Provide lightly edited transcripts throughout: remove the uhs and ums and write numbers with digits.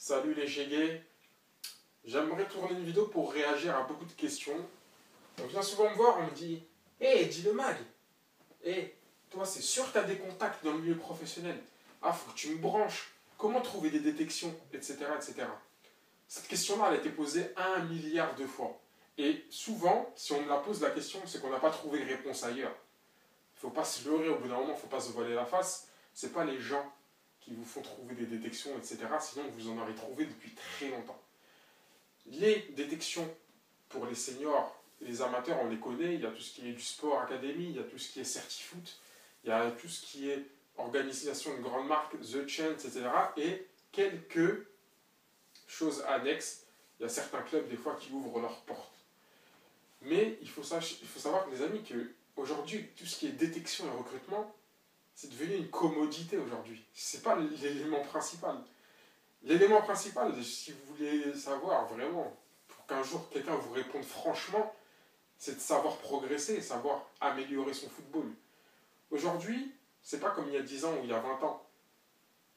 Salut les chégués, j'aimerais tourner une vidéo pour réagir à beaucoup de questions. On vient souvent me voir, on me dit Hé, dis le mag, hé, toi c'est sûr que tu as des contacts dans le milieu professionnel. Ah, faut que tu me branches. Comment trouver des détections, etc. etc. Cette question-là, elle a été posée 1 milliard de fois. Et souvent, si on me la pose la question, c'est qu'on n'a pas trouvé de réponse ailleurs. Il ne faut pas se leurrer au bout d'un moment, il ne faut pas se voiler la face. Ce n'est pas les gens qui vous font trouver des détections, etc. Sinon, vous en aurez trouvé depuis très longtemps. Les détections pour les seniors et les amateurs, on les connaît. Il y a tout ce qui est du sport académie, il y a tout ce qui est certifoot, il y a tout ce qui est organisation de grandes marques, The Chance, etc. Et quelques choses annexes. Il y a certains clubs, des fois, qui ouvrent leurs portes. Mais il faut savoir, les amis, qu'aujourd'hui, tout ce qui est détection et recrutement, c'est devenu une commodité aujourd'hui. Ce n'est pas l'élément principal. L'élément principal, si vous voulez savoir vraiment, pour qu'un jour quelqu'un vous réponde franchement, c'est de savoir progresser, savoir améliorer son football. Aujourd'hui, c'est pas comme il y a 10 ans ou il y a 20 ans.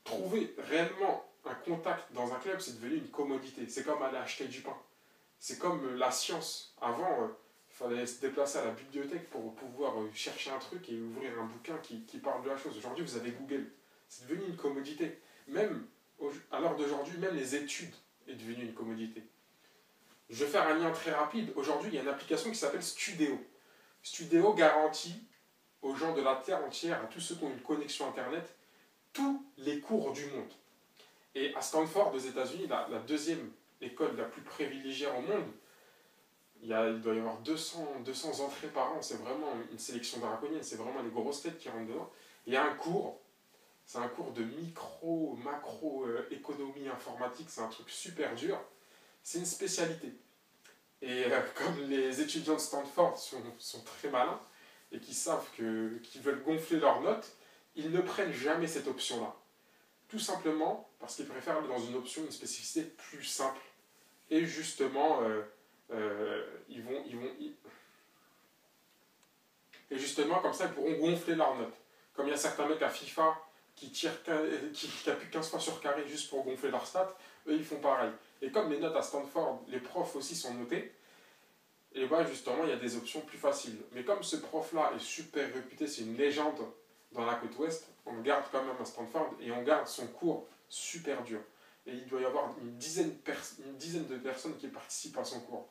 Trouver réellement un contact dans un club, c'est devenu une commodité. C'est comme aller acheter du pain. C'est comme la science. Avant, il fallait se déplacer à la bibliothèque pour pouvoir chercher un truc et ouvrir un bouquin qui parle de la chose. Aujourd'hui, vous avez Google. C'est devenu une commodité. Même à l'heure d'aujourd'hui, même les études est devenue une commodité. Je vais faire un lien très rapide. Aujourd'hui, il y a une application qui s'appelle Studéo. Studéo garantit aux gens de la Terre entière, à tous ceux qui ont une connexion Internet, tous les cours du monde. Et à Stanford, aux États-Unis, la deuxième école la plus privilégiée au monde, il doit y avoir 200 entrées par an. C'est vraiment une sélection draconienne. C'est vraiment les grosses têtes qui rentrent dedans. Il y a un cours. C'est un cours de macro, économie informatique. C'est un truc super dur. C'est une spécialité. Et comme les étudiants de Stanford sont très malins et qui savent qu'ils veulent gonfler leurs notes, ils ne prennent jamais cette option-là. Tout simplement parce qu'ils préfèrent aller dans une option, une spécificité plus simple. Et justement, et justement, comme ça, ils pourront gonfler leurs notes. Comme il y a certains mecs à FIFA qui appuient 15 fois sur carré juste pour gonfler leurs stats, eux, ils font pareil. Et comme les notes à Stanford, les profs aussi sont notés, et bien justement, il y a des options plus faciles. Mais comme ce prof-là est super réputé, c'est une légende dans la côte ouest, on le garde quand même à Stanford et on garde son cours super dur. Et il doit y avoir une dizaine de personnes qui participent à son cours.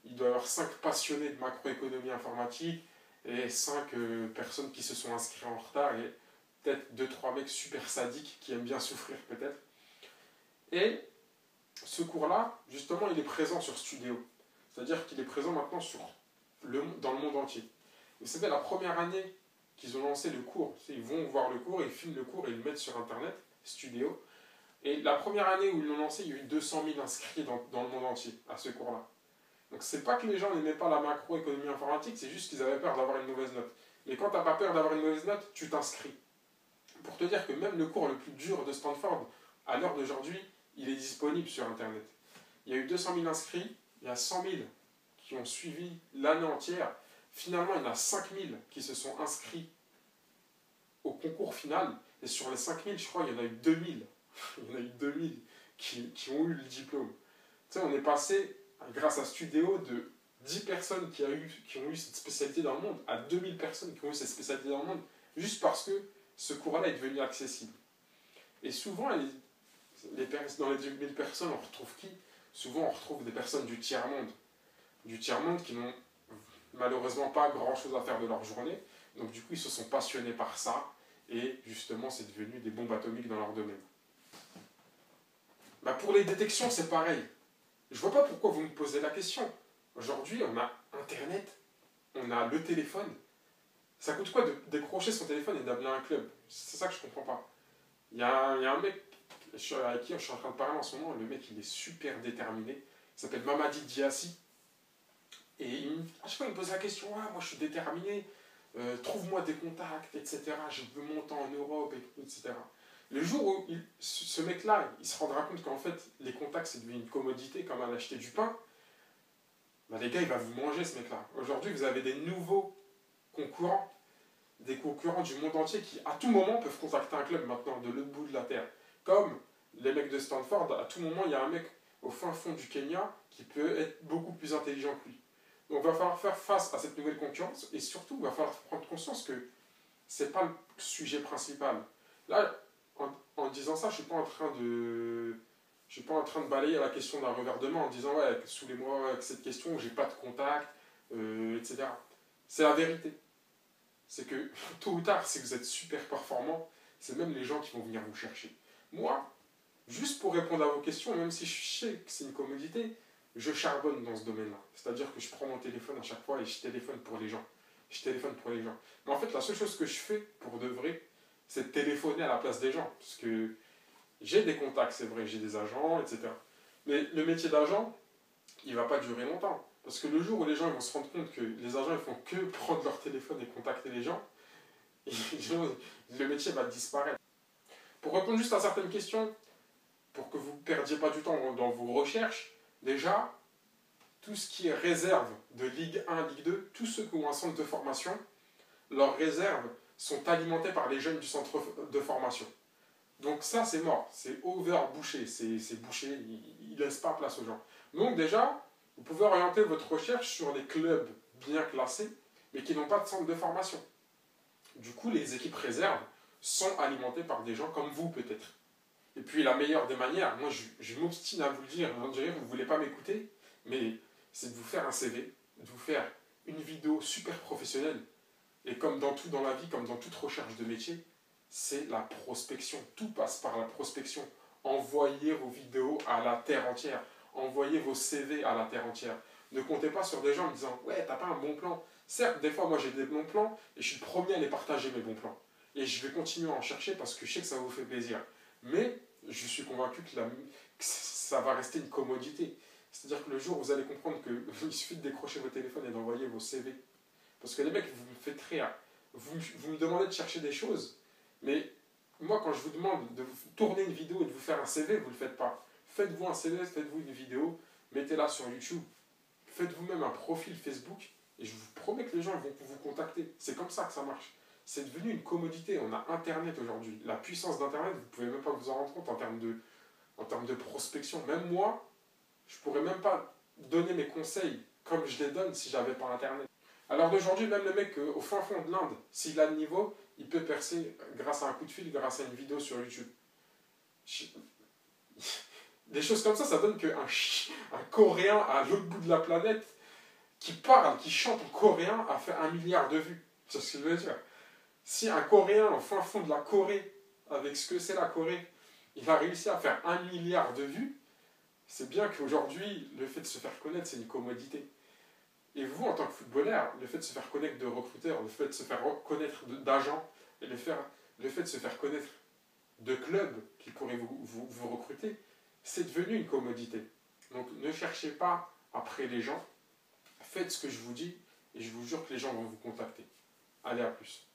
Il doit y avoir 5 passionnés de macroéconomie informatique et 5 personnes qui se sont inscrites en retard et peut-être 2-3 mecs super sadiques qui aiment bien souffrir peut-être. Et ce cours-là, justement, il est présent sur Studéo. C'est-à-dire qu'il est présent maintenant dans le monde entier. Et c'était la première année qu'ils ont lancé le cours. Ils vont voir le cours, ils filment le cours et ils le mettent sur Internet, Studéo. Et la première année où ils l'ont lancé, il y a eu 200 000 inscrits dans le monde entier à ce cours-là. Donc c'est pas que les gens n'aimaient pas la macroéconomie informatique, c'est juste qu'ils avaient peur d'avoir une mauvaise note. Mais quand tu n'as pas peur d'avoir une mauvaise note, tu t'inscris. Pour te dire que même le cours le plus dur de Stanford, à l'heure d'aujourd'hui, il est disponible sur Internet. Il y a eu 200 000 inscrits, il y a 100 000 qui ont suivi l'année entière. Finalement, il y en a 5 000 qui se sont inscrits au concours final. Et sur les 5 000, je crois, il y en a eu 2 000. Il y en a eu 2 000 qui ont eu le diplôme. Tu sais, on est passé, grâce à Studéo, de 10 personnes qui ont eu cette spécialité dans le monde à 2 000 personnes qui ont eu cette spécialité dans le monde, juste parce que ce cours-là est devenu accessible. Et souvent, dans les 2 000 personnes, on retrouve qui? Souvent, on retrouve des personnes du tiers-monde. Du tiers-monde qui n'ont malheureusement pas grand-chose à faire de leur journée. Donc du coup, ils se sont passionnés par ça. Et justement, c'est devenu des bombes atomiques dans leur domaine. Bah pour les détections, c'est pareil. Je ne vois pas pourquoi vous me posez la question. Aujourd'hui, on a Internet, on a le téléphone. Ça coûte quoi de décrocher son téléphone et d'appeler un club? C'est ça que je comprends pas. Il y a un mec avec qui je suis en train de parler en ce moment. Le mec, il est super déterminé. Il s'appelle Mamadi Diassi. Et à chaque fois, il me pose la question, ah, moi je suis déterminé, trouve-moi des contacts, etc. Je veux monter en Europe, etc. Le jour où ce mec-là, il se rendra compte qu'en fait, les contacts, c'est devenu une commodité, comme aller acheter du pain, bah, les gars, il va vous manger, ce mec-là. Aujourd'hui, vous avez des nouveaux concurrents, des concurrents du monde entier qui, à tout moment, peuvent contacter un club maintenant, de l'autre bout de la Terre. Comme les mecs de Stanford, à tout moment, il y a un mec au fin fond du Kenya qui peut être beaucoup plus intelligent que lui. Donc il va falloir faire face à cette nouvelle concurrence et surtout, il va falloir prendre conscience que ce n'est pas le sujet principal. Là, en disant ça, je ne suis pas en train de balayer la question d'un revers de main en disant ouais, saoulez-moi avec cette question, j'ai pas de contact, etc. C'est la vérité. C'est que tôt ou tard, si vous êtes super performant, c'est même les gens qui vont venir vous chercher. Moi, juste pour répondre à vos questions, même si je sais que c'est une commodité, je charbonne dans ce domaine-là. C'est-à-dire que je prends mon téléphone à chaque fois et je téléphone pour les gens. Je téléphone pour les gens. Mais en fait, la seule chose que je fais pour de vrai, c'est de téléphoner à la place des gens. Parce que j'ai des contacts, c'est vrai, j'ai des agents, etc. Mais le métier d'agent, il ne va pas durer longtemps. Parce que le jour où les gens vont se rendre compte que les agents ne font que prendre leur téléphone et contacter les gens, le métier va disparaître. Pour répondre juste à certaines questions, pour que vous ne perdiez pas du temps dans vos recherches, déjà, tout ce qui est réserve de Ligue 1, Ligue 2, tous ceux qui ont un centre de formation, leurs réserves sont alimentées par les jeunes du centre de formation. Donc ça, c'est mort, c'est overbouché, c'est bouché, il ne laisse pas place aux gens. Donc déjà, vous pouvez orienter votre recherche sur les clubs bien classés, mais qui n'ont pas de centre de formation. Du coup, les équipes réserves sont alimentées par des gens comme vous, peut-être. Et puis, la meilleure des manières, moi, je m'obstine à vous le dire, on dirait que vous ne voulez pas m'écouter, mais c'est de vous faire un CV, de vous faire une vidéo super professionnelle. Et comme dans tout dans la vie, comme dans toute recherche de métier, c'est la prospection. Tout passe par la prospection. Envoyez vos vidéos à la terre entière. Envoyez vos CV à la terre entière. Ne comptez pas sur des gens en me disant « Ouais, t'as pas un bon plan ». Certes, des fois, moi, j'ai des bons plans et je suis le premier à les partager, mes bons plans. Et je vais continuer à en chercher parce que je sais que ça vous fait plaisir. Mais je suis convaincu que ça va rester une commodité. C'est-à-dire que le jour où vous allez comprendre qu'il suffit de décrocher vos téléphones et d'envoyer vos CV. Parce que les mecs, vous me faites rire. Vous me demandez de chercher des choses. Mais moi, quand je vous demande de tourner une vidéo et de vous faire un CV, vous ne le faites pas. Faites-vous un CV, faites-vous une vidéo, mettez-la sur YouTube. Faites-vous même un profil Facebook et je vous promets que les gens vont vous contacter. C'est comme ça que ça marche. C'est devenu une commodité. On a Internet aujourd'hui. La puissance d'Internet, vous ne pouvez même pas vous en rendre compte en termes de prospection. Même moi, je ne pourrais même pas donner mes conseils comme je les donne si j'avais pas Internet. Alors d'aujourd'hui, même le mec au fin fond de l'Inde, s'il a le niveau, il peut percer grâce à un coup de fil, grâce à une vidéo sur YouTube. Des choses comme ça donne qu'un Coréen à l'autre bout de la planète qui parle, qui chante en coréen a fait 1 milliard de vues. C'est ce que je veux dire. Si un Coréen au fin fond de la Corée, avec ce que c'est la Corée, il a réussi à faire 1 milliard de vues, c'est bien qu'aujourd'hui, le fait de se faire connaître, c'est une commodité. Et vous, en tant que footballeur, le fait de se faire connaître de recruteurs, le fait de se faire connaître d'agents, et le fait de se faire connaître de clubs qui pourraient vous recruter, c'est devenu une commodité. Donc ne cherchez pas après les gens, faites ce que je vous dis, et je vous jure que les gens vont vous contacter. Allez, à plus.